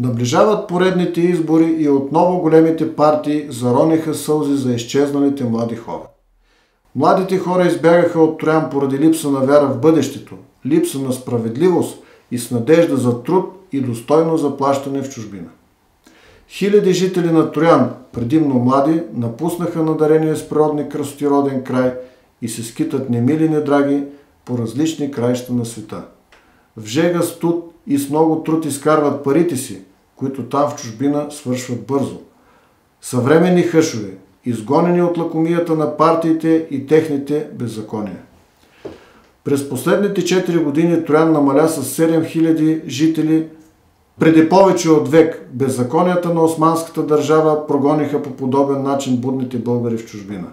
Наближават поредните избори и отново големите партии зарониха сълзи за изчезналите млади хора. Младите хора избягаха от Троян поради липса на вяра в бъдещето, липса на справедливост и с надежда за труд и достойно заплащане в чужбина. Хиляди жители на Троян, предимно млади, напуснаха надарения с природни красоти роден край и се скитат немили недраги по различни краища на света. В жега, студ и с много труд изкарват парите си, които там в чужбина свършват бързо. Съвременни хъшове, изгонени от лакомията на партиите и техните беззакония. През последните 4 години Троян намаля с 7000 жители. Преди повече от век беззаконията на османската държава прогониха по подобен начин будните българи в чужбина.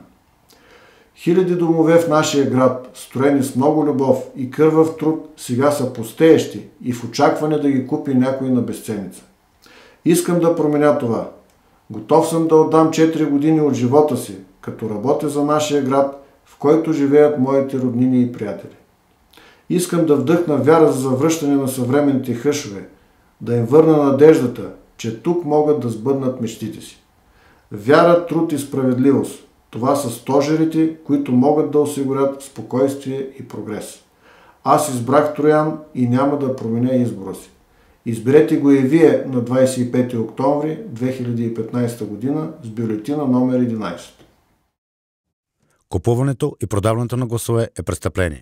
Хиляди домове в нашия град, строени с много любов и кървав труд, сега са пустеещи и в очакване да ги купи някой на безценица. Искам да променя това. Готов съм да отдам 4 години от живота си, като работя за нашия град, в който живеят моите роднини и приятели. Искам да вдъхна вяра за завръщане на съвременните хъшове, да им върна надеждата, че тук могат да сбъднат мечтите си. Вяра, труд и справедливост – това са стожерите, които могат да осигурят спокойствие и прогрес. Аз избрах Троян и няма да променя избора си. Изберете го и вие на 25 октомври 2015 година с бюлетина номер 11. Купуването и продаването на гласове е престъпление.